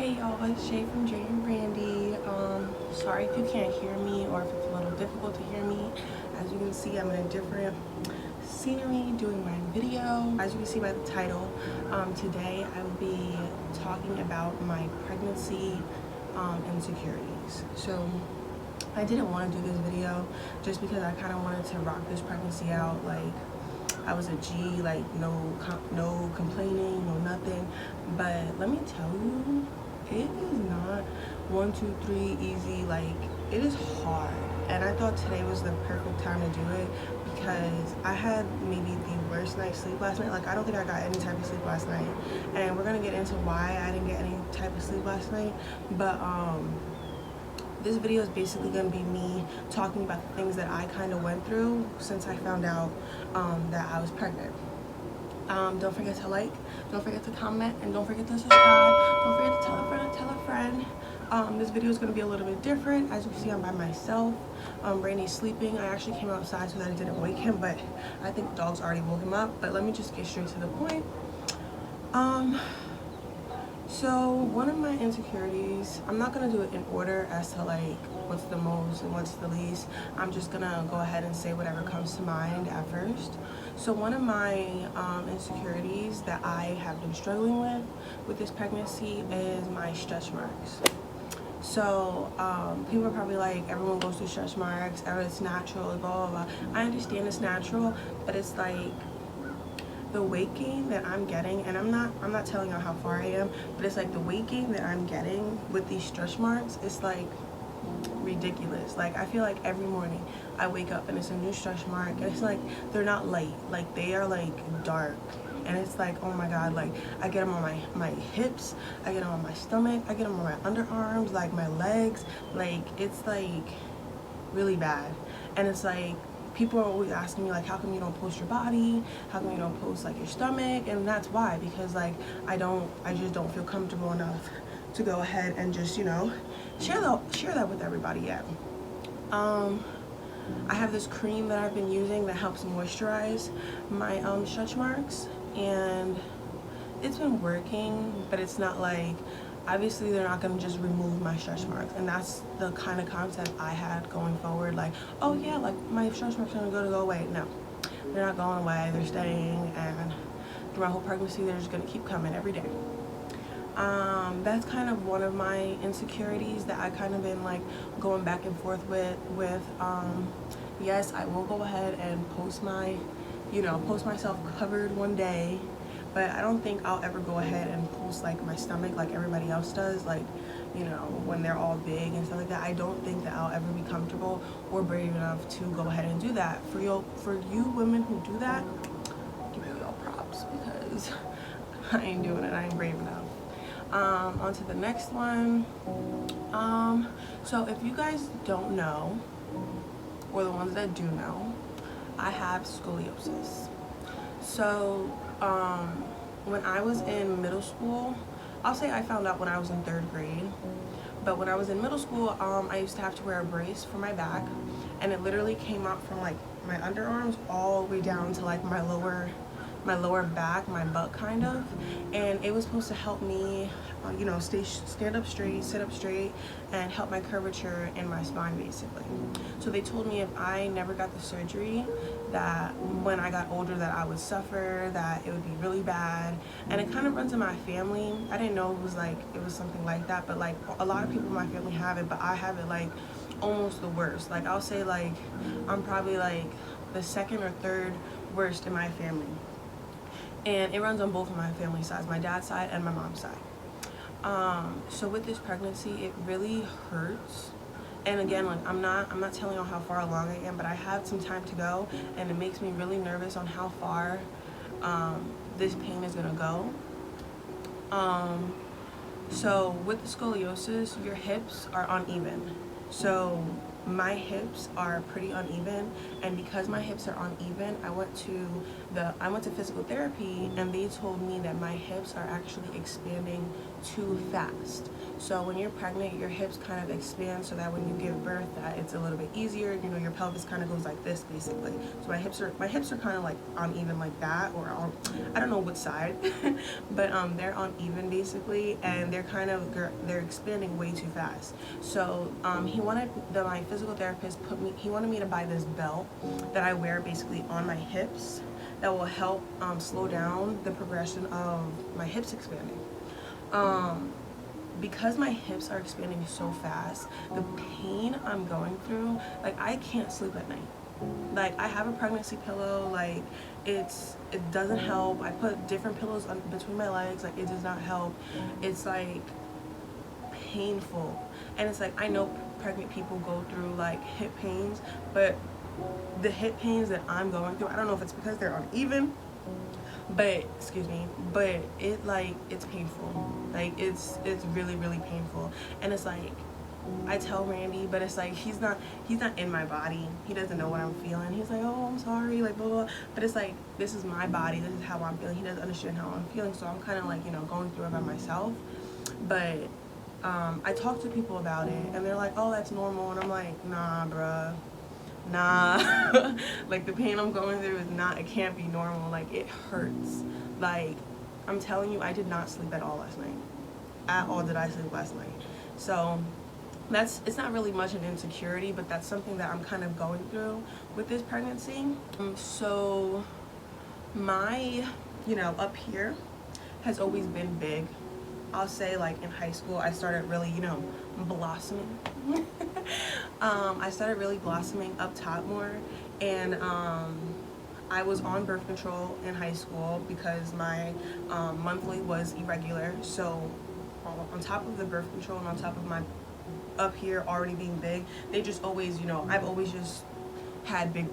Hey y'all, it's Shay from Jayyandrandyy. Sorry if you can't hear me or if it's a little difficult to hear me. As you can see, I'm in a different scenery doing my video. As you can see by the title, today I will be talking about my pregnancy insecurities. So I didn't want to do this video just because I kind of wanted to rock this pregnancy out. Like, I was a G, like no complaining, no nothing. But let me tell you, it is not 1, 2, 3 easy. Like, it is hard. And I thought today was the perfect time to do it because I had maybe the worst night's sleep last night. Like, I don't think I got any type of sleep last night. And we're gonna get into why I didn't get any type of sleep last night. But this video is basically going to be me talking about the things that I kind of went through since I found out that I was pregnant. Don't forget to like, don't forget to comment, and don't forget to subscribe. Don't forget to tell a friend. This video is going to be a little bit different. As you can see, I'm by myself. Randy's sleeping. I actually came outside so that I didn't wake him, but I think the dogs already woke him up. But let me just get straight to the point. So one of my insecurities, I'm not going to do it in order as to like what's the most and what's the least. I'm just going to go ahead and say whatever comes to mind at first. So one of my insecurities that I have been struggling with this pregnancy is my stretch marks. So people are probably like, everyone goes through stretch marks, it's natural, blah, blah, blah. I understand it's natural, but it's like, the weight gain that I'm getting, and I'm not telling y'all how far I am, but it's like the weight gain that I'm getting with these stretch marks is like ridiculous. Like, I feel like every morning I wake up and it's a new stretch mark, and it's like they're not light, like they are like dark, and it's like, oh my god, like I get them on my hips, I get them on my stomach, I get them on my underarms, like my legs, like it's like really bad. And it's like, people are always asking me like, how come you don't post your body? How come you don't post like your stomach? And that's why, because like I just don't feel comfortable enough to go ahead and just, you know, share that with everybody yet. I have this cream that I've been using that helps moisturize my stretch marks, and it's been working, but it's not like, obviously they're not going to just remove my stretch marks, and that's the kind of concept I had going forward. Like, oh yeah, like my stretch marks are going to go away. No, they're not going away, they're staying, and through my whole pregnancy they're just going to keep coming every day. That's kind of one of my insecurities that I kind of been like going back and forth with. Yes, I will go ahead and post myself covered one day, but I don't think I'll ever go ahead and post like my stomach like everybody else does, like, you know, when they're all big and stuff like that. I don't think that I'll ever be comfortable or brave enough to go ahead and do that. For you women who do that, give y'all props, because I ain't doing it. I ain't brave enough. On to the next one. So if you guys don't know, or the ones that do know, I have scoliosis. So when I was in middle school, I'll say I found out when I was in 3rd grade, but when I was in middle school, I used to have to wear a brace for my back, and it literally came up from like my underarms all the way down to like my lower back, my butt kind of, and it was supposed to help me you know, stand up straight, sit up straight, and help my curvature in my spine basically. So they told me if I never got the surgery, that when I got older that I would suffer, that it would be really bad. And it kind of runs in my family. I didn't know it was something like that, but like a lot of people in my family have it, but I have it like almost the worst. Like, I'll say like I'm probably like the 2nd or 3rd worst in my family. And it runs on both of my family sides, my dad's side and my mom's side. So with this pregnancy, it really hurts. And again, like I'm not telling y'all how far along I am, but I have some time to go, and it makes me really nervous on how far this pain is gonna go. So with the scoliosis, your hips are uneven. So my hips are pretty uneven, and because my hips are uneven, I went to physical therapy, and they told me that my hips are actually expanding too fast. So when you're pregnant, your hips kind of expand so that when you give birth, that it's a little bit easier. You know, your pelvis kind of goes like this basically. So my hips are kind of like uneven like that, or I don't know what side, but they're uneven basically, and they're expanding way too fast. So my physical therapist he wanted me to buy this belt that I wear basically on my hips that will help slow down the progression of my hips expanding. Because my hips are expanding so fast, the pain I'm going through, like I can't sleep at night. Like I have a pregnancy pillow, like it doesn't help. I put different pillows between my legs, like it does not help. It's like painful, and it's like I know pregnant people go through like hip pains, but the hip pains that I'm going through, I don't know if it's because they're uneven, but it's painful. Like it's really painful, and it's like I tell Randy, but it's like he's not in my body. He doesn't know what I'm feeling. He's like, oh, I'm sorry, like blah blah. But it's like, this is my body, this is how I'm feeling. He doesn't understand how I'm feeling, so I'm kind of like, you know, going through it by myself. But I talk to people about it, and they're like, oh, that's normal, and I'm like, nah, bruh. Nah. Like the pain I'm going through it can't be normal. Like it hurts. Like I'm telling you, I did not sleep at all last night. At all did I sleep last night. So it's not really much an insecurity, but that's something that I'm kind of going through with this pregnancy. So my, you know, up here has always been big. I'll say like in high school I started really, you know, blossoming. I started really blossoming up top more, and I was on birth control in high school because my monthly was irregular. So on top of the birth control and on top of my up here already being big, they just always, you know, I've always just had big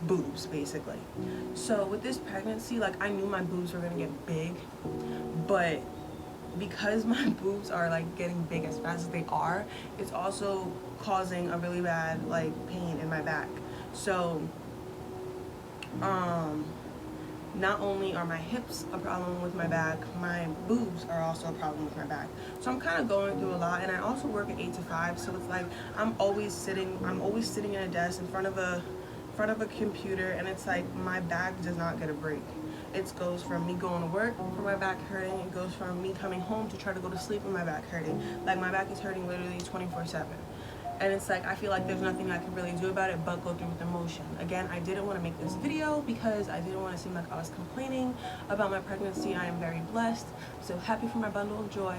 boobs basically. So with this pregnancy, like I knew my boobs were gonna get big, but because my boobs are like getting big as fast as they are, it's also causing a really bad like pain in my back. So not only are my hips a problem with my back, my boobs are also a problem with my back. So I'm kind of going through a lot, and I also work at 8 to 5, so it's like I'm always sitting in a desk in front of a computer, and it's like my back does not get a break. It goes from me going to work for my back hurting, it goes from me coming home to try to go to sleep and my back hurting. Like my back is hurting literally 24/7. And it's like I feel like there's nothing I can really do about it but go through with the motion. Again, I didn't want to make this video because I didn't want to seem like I was complaining about my pregnancy. I am very blessed, so happy for my bundle of joy,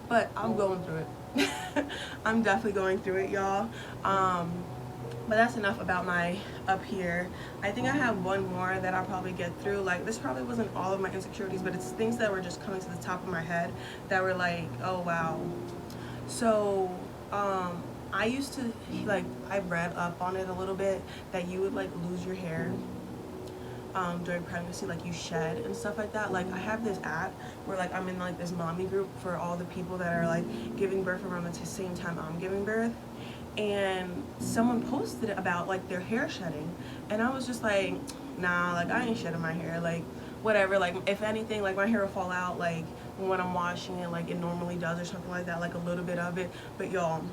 but I'm going through it. I'm definitely going through it, y'all. But that's enough about my up here. I think I have one more that I'll probably get through. Like this probably wasn't all of my insecurities, but it's things that were just coming to the top of my head that were like, oh wow. So I used to, like, I read up on it a little bit that you would like lose your hair during pregnancy, like you shed and stuff like that. Like I have this app where like I'm in like this mommy group for all the people that are like giving birth around the same time I'm giving birth, and someone posted about like their hair shedding, and I was just like, nah, like I ain't shedding my hair, like whatever, like if anything, like my hair will fall out like when I'm washing it, like it normally does or something like that, like a little bit of it. But y'all,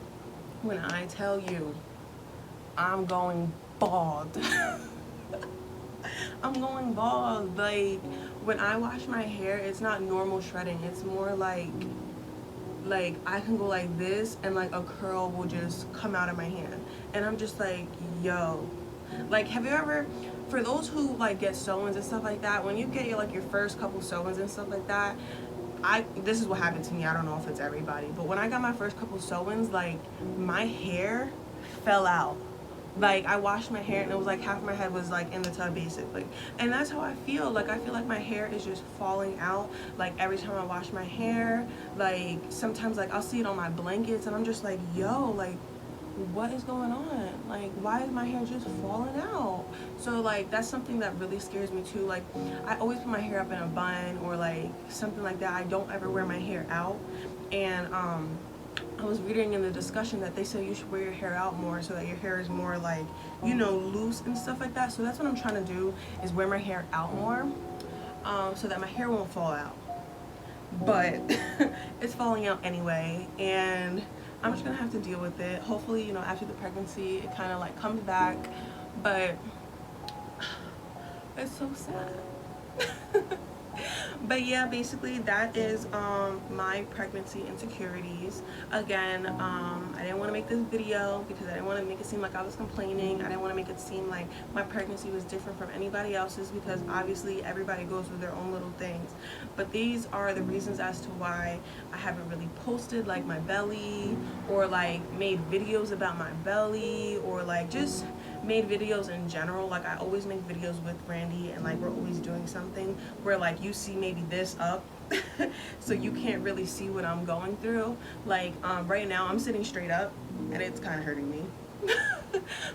when I tell you I'm going bald, I'm going bald. Like when I wash my hair, it's not normal shredding, it's more like I can go like this and like a curl will just come out of my hand, and I'm just like, yo, like have you ever, for those who like get sew-ins and stuff like that, when you get your first couple sew-ins and stuff like that, this is what happened to me. I don't know if it's everybody, but when I got my first couple sew-ins, like my hair fell out. Like I washed my hair and it was like half my head was like in the tub basically, and that's how I feel. Like I feel like my hair is just falling out like every time I wash my hair. Like sometimes like I'll see it on my blankets and I'm just like, yo, like what is going on? Like why is my hair just falling out? So like that's something that really scares me too. Like I always put my hair up in a bun or like something like that. I don't ever wear my hair out, and I'm I was reading in the discussion that they say you should wear your hair out more so that your hair is more like, you know, loose and stuff like that. So that's what I'm trying to do, is wear my hair out more, so that my hair won't fall out. But it's falling out anyway, and I'm just gonna have to deal with it. Hopefully, you know, after the pregnancy it kind of like comes back, but it's so sad. But yeah, basically that is my pregnancy insecurities. Again, I didn't want to make this video because I didn't want to make it seem like I was complaining. I didn't want to make it seem like my pregnancy was different from anybody else's, because obviously everybody goes through their own little things. But these are the reasons as to why I haven't really posted like my belly, or like made videos about my belly, or like just made videos in general. Like I always make videos with Randy, and like we're always doing something where like you see maybe this up so you can't really see what I'm going through. Like right now I'm sitting straight up and it's kind of hurting me.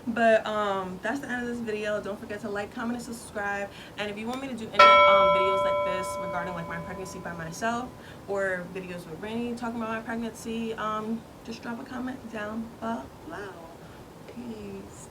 But that's the end of this video. Don't forget to like, comment, and subscribe. And if you want me to do any videos like this regarding like my pregnancy by myself, or videos with Randy talking about my pregnancy, just drop a comment down below. Peace.